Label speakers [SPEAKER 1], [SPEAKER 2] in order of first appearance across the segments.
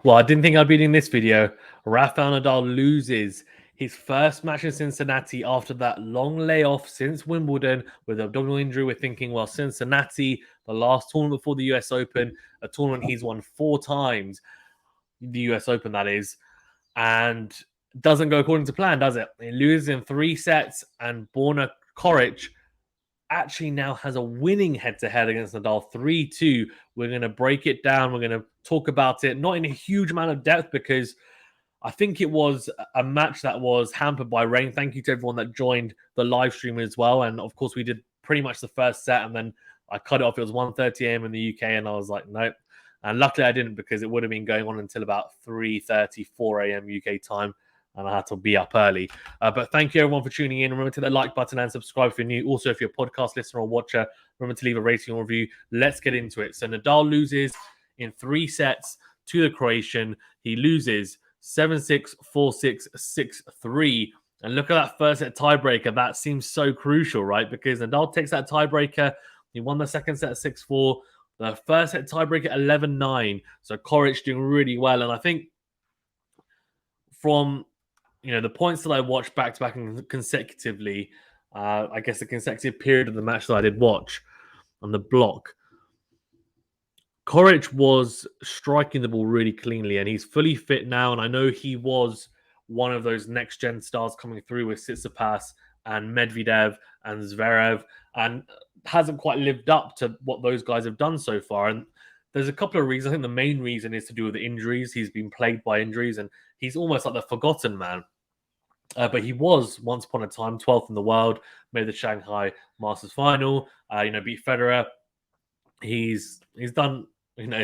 [SPEAKER 1] Well, I didn't think I'd be doing this video. Rafael Nadal loses his first match in Cincinnati after that long layoff since Wimbledon with abdominal injury. We're thinking, well, Cincinnati, the last tournament before the US Open, a tournament he's won 4 times, the US Open, that is, and doesn't go according to plan, does it? He loses in 3 sets, and Borna Coric actually now has a winning head-to-head against Nadal 3-2. We're going to break it down. We're going to talk about it, not in a huge amount of depth, because I think it was a match that was hampered by rain. Thank you to everyone that joined the live stream as well. And of course, we did pretty much the first set, and then I cut it off. It was 1:30 a.m. in the UK, and I was like, nope. And luckily I didn't, because it would have been going on until about 3:30, 4 a.m. UK time, and I had to be up early. But thank you everyone for tuning in. Remember to hit the like button and subscribe if you're new. Also, if you're a podcast listener or watcher, remember to leave a rating or review. Let's get into it. So Nadal loses in 3 sets to the Croatian. He loses 7-6, 4-6, 6-3. And look at that first set tiebreaker. That seems so crucial, right? Because Nadal takes that tiebreaker. He won the second set 6-4. The first set tiebreaker 11-9. So Coric doing really well. And I think from the points that I watched back to back and consecutively, I guess the consecutive period of the match that I did watch on the block, Coric was striking the ball really cleanly, and he's fully fit now. And I know he was one of those next-gen stars coming through with Tsitsipas and Medvedev and Zverev, and hasn't quite lived up to what those guys have done so far. And there's a couple of reasons. I think the main reason is to do with the injuries. He's been plagued by injuries, and he's almost like the forgotten man. But he was, once upon a time, 12th in the world, made the Shanghai Masters final, beat Federer. He's done,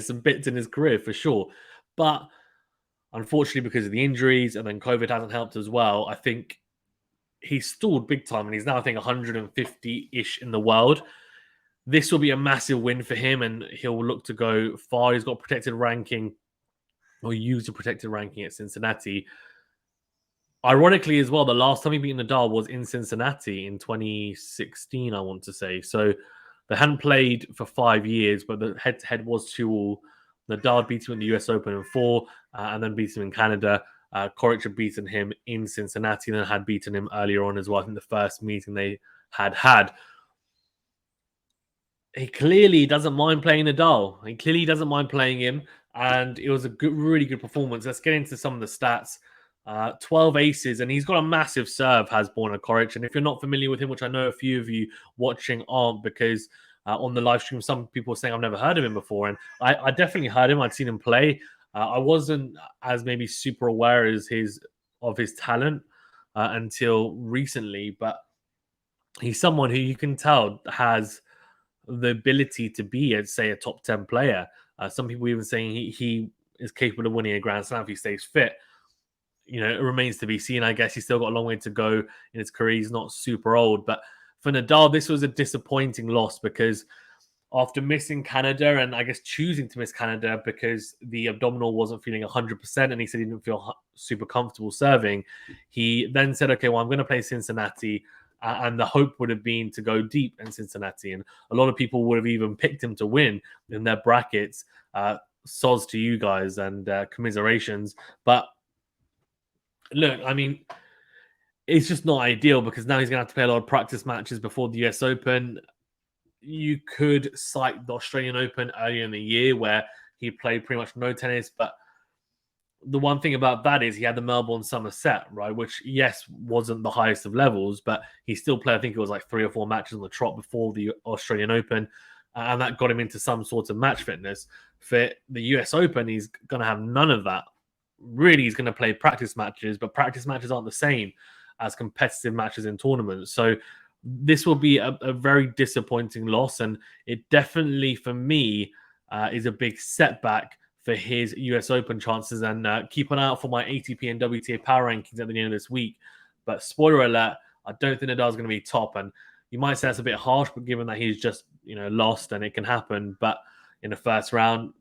[SPEAKER 1] some bits in his career for sure. But unfortunately, because of the injuries and then COVID hasn't helped as well, I think he's stalled big time, and he's now, I think, 150-ish in the world. This will be a massive win for him, and he'll look to go far. He's got protected ranking, or used a protected ranking at Cincinnati. Ironically as well, the last time he beat Nadal was in Cincinnati in 2016, I want to say. So they hadn't played for 5 years, but the head-to-head was 2-2. Nadal beat him in the US Open in 4, and then beat him in Canada. Coric had beaten him in Cincinnati, and then had beaten him earlier on as well. I think the first meeting they had. He clearly doesn't mind playing Nadal. He clearly doesn't mind playing him, and it was a really good performance. Let's get into some of the stats. 12 aces, and he's got a massive serve, has Borna Coric. And if you're not familiar with him, which I know a few of you watching aren't, because on the live stream, some people are saying I've never heard of him before, and I definitely heard him. I'd seen him play. I wasn't as maybe super aware as his talent until recently, but he's someone who you can tell has the ability to be, say, a top 10 player. Some people even saying he is capable of winning a Grand Slam if he stays fit. It remains to be seen. I guess he's still got a long way to go in his career. He's not super old. But for Nadal, this was a disappointing loss, because after missing Canada, and I guess choosing to miss Canada because the abdominal wasn't feeling 100%, and he said he didn't feel super comfortable serving, he then said, okay, well, I'm going to play Cincinnati. And the hope would have been to go deep in Cincinnati. And a lot of people would have even picked him to win in their brackets. Soz to you guys, and commiserations. But look, I mean, it's just not ideal, because now he's going to have to play a lot of practice matches before the US Open. You could cite the Australian Open earlier in the year, where he played pretty much no tennis. But the one thing about that is he had the Melbourne Summer Set, right? Which, yes, wasn't the highest of levels, but he still played, I think it was like 3 or 4 matches on the trot before the Australian Open. And that got him into some sort of match fitness. For the US Open, he's going to have none of that. Really, he's going to play practice matches, but practice matches aren't the same as competitive matches in tournaments. So this will be a very disappointing loss, and it definitely, for me, is a big setback for his US Open chances. And keep an eye out for my ATP and WTA power rankings at the end of this week. But spoiler alert, I don't think Nadal's going to be top. And you might say that's a bit harsh, but given that he's just lost, and it can happen. But in the first round,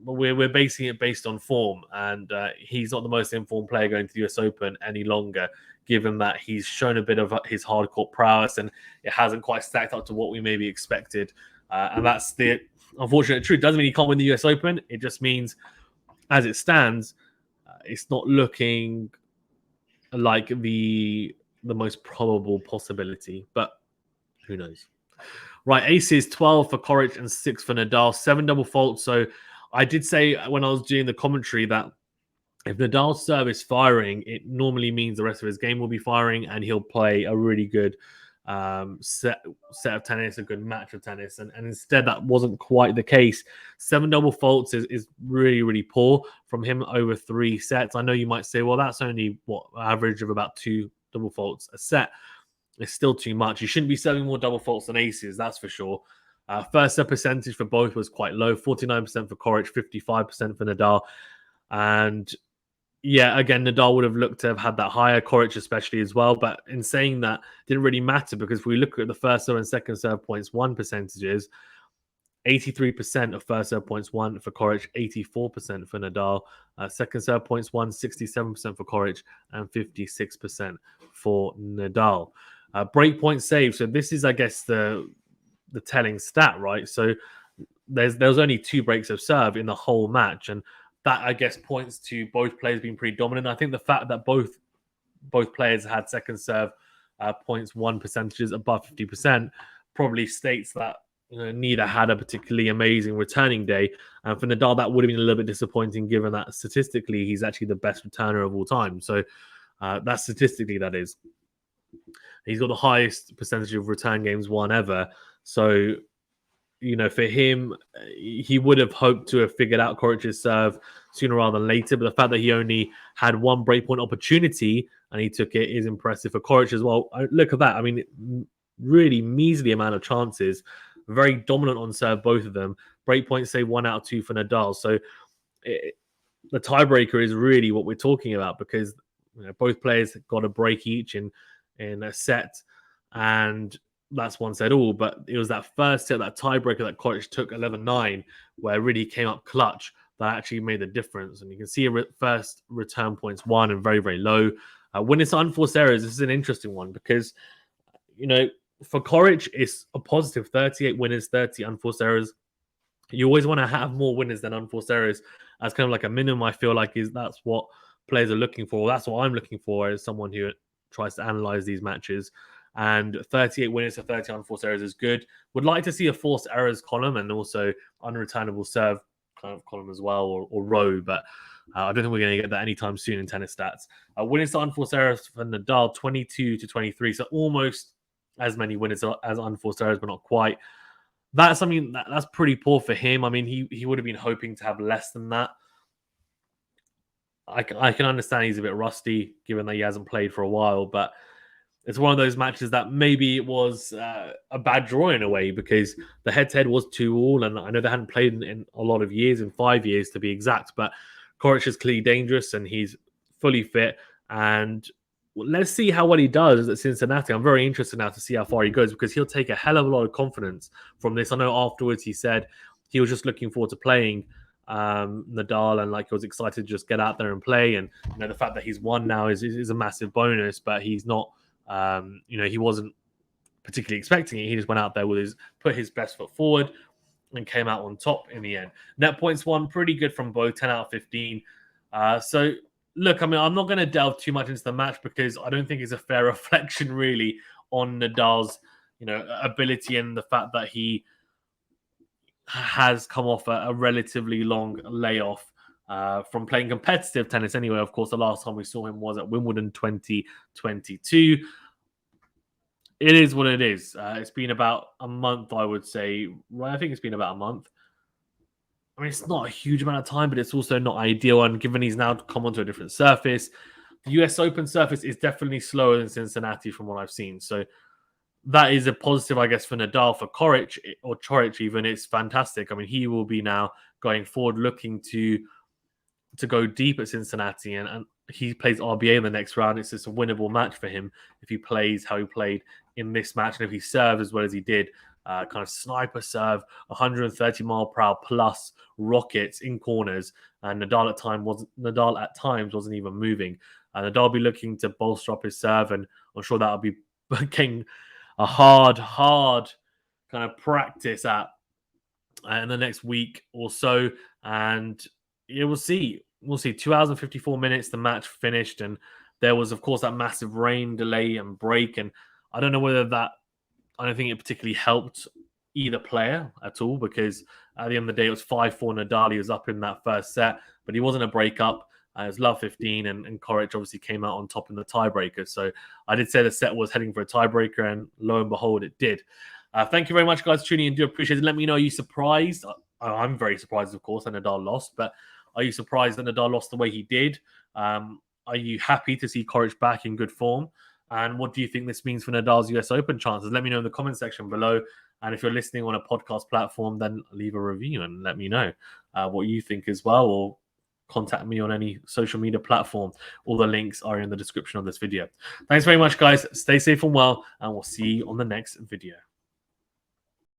[SPEAKER 1] we're basing it based on form, and he's not the most informed player going to the US Open any longer, given that he's shown a bit of his hardcourt prowess, and it hasn't quite stacked up to what we maybe expected. And that's the unfortunate truth. Doesn't mean he can't win the US Open. It just means as it stands, it's not looking like the most probable possibility, but who knows? Right, aces 12 for Coric and 6 for Nadal, 7 double faults. So I did say when I was doing the commentary that if Nadal's serve is firing, it normally means the rest of his game will be firing, and he'll play a really good set of tennis, a good match of tennis. And instead, that wasn't quite the case. 7 double faults is really, really poor from him over 3 sets. I know you might say, well, that's only what average of about 2 double faults a set. It's still too much. You shouldn't be serving more double faults than aces, that's for sure. First set percentage for both was quite low, 49% for Coric, 55% for Nadal. And yeah, again, Nadal would have looked to have had that higher, Coric especially as well. But in saying that, didn't really matter because if we look at the first serve and second serve points won percentages, 83% of first serve points won for Coric, 84% for Nadal. Second serve points won, 67% for Coric, and 56% for Nadal. Breakpoint save. So this is, I guess, the telling stat, right? So there's only 2 breaks of serve in the whole match, and that I guess points to both players being pretty dominant. I think the fact that both players had second serve points won percentages above 50% probably states that neither had a particularly amazing returning day. And for Nadal, that would have been a little bit disappointing given that statistically he's actually the best returner of all time. So that statistically, that is. He's got the highest percentage of return games won ever. So, for him, he would have hoped to have figured out Coric's serve sooner rather than later. But the fact that he only had 1 breakpoint opportunity and he took it is impressive for Coric as well. Look at that. I mean, really measly amount of chances. Very dominant on serve, both of them. Breakpoint, say 1 out of 2 for Nadal. So the tiebreaker is really what we're talking about because both players got a break each in a set, and that's one set all. But it was that first set, that tiebreaker that Coric took 11-9, where really came up clutch that actually made the difference. And you can see first return points won and very, very low. When it's unforced errors, this is an interesting one because, for Coric, it's a positive 38 winners, 30 unforced errors. You always want to have more winners than unforced errors as kind of like a minimum. I feel like that's what players are looking for. That's what I'm looking for as someone who tries to analyze these matches. And 38 winners to 30 unforced errors is good. Would like to see a forced errors column and also unreturnable serve kind of column as well, or row, but I don't think we're going to get that anytime soon in tennis stats. Winners to unforced errors for Nadal, 22 to 23, so almost as many winners as unforced errors, but not quite. That's something that's pretty poor for him. I mean, he would have been hoping to have less than that. I can understand he's a bit rusty given that he hasn't played for a while, but it's one of those matches that maybe it was a bad draw in a way because the head-to-head was 2-2, and I know they hadn't played in a lot of years, in 5 years to be exact, but Coric is clearly dangerous and he's fully fit, and let's see how well he does at Cincinnati. I'm very interested now to see how far he goes because he'll take a hell of a lot of confidence from this. I know afterwards he said he was just looking forward to playing Nadal and like he was excited to just get out there and play. And the fact that he's won now is a massive bonus, but he's not. He wasn't particularly expecting it. He just went out there with put his best foot forward and came out on top in the end. Net points won pretty good from both, 10 out of 15. So look, I mean, I'm not going to delve too much into the match because I don't think it's a fair reflection really on Nadal's, ability and the fact that he has come off a relatively long layoff from playing competitive tennis anyway. Of course, the last time we saw him was at Wimbledon 2022. It is what it is. It's been about a month, I would say. Right, I think it's been about a month. I mean, it's not a huge amount of time, but it's also not ideal. And given he's now come onto a different surface, the US Open surface is definitely slower than Cincinnati from what I've seen. So that is a positive, I guess, for Nadal. For Coric, or Coric even, it's fantastic. I mean, he will be now going forward looking to go deep at Cincinnati, and he plays RBA in the next round. It's just a winnable match for him if he plays how he played in this match, and if he serves as well as he did. Kind of sniper serve, 130 mile per hour plus rockets in corners, and Nadal at times wasn't even moving. Nadal be looking to bolster up his serve, and I'm sure that'll be getting a hard kind of practice at in the next week or so. And Yeah, we'll see. We'll see. 2 hours and 54 minutes, the match finished, and there was, of course, that massive rain delay and break. And I don't know whether that, I don't think it particularly helped either player at all, because at the end of the day, it was 5-4 Nadal. He was up in that first set, but he wasn't a breakup. It was love 15, and Coric obviously came out on top in the tiebreaker. So I did say the set was heading for a tiebreaker, and lo and behold, it did. Thank you very much, guys, for tuning in. Do appreciate it. Let me know, are you surprised? I'm very surprised, of course, that Nadal lost, but are you surprised that Nadal lost the way he did? Are you happy to see Coric back in good form? And what do you think this means for Nadal's US Open chances? Let me know in the comment section below. And if you're listening on a podcast platform, then leave a review and let me know what you think as well, or contact me on any social media platform. All the links are in the description of this video. Thanks very much, guys. Stay safe and well, and we'll see you on the next video.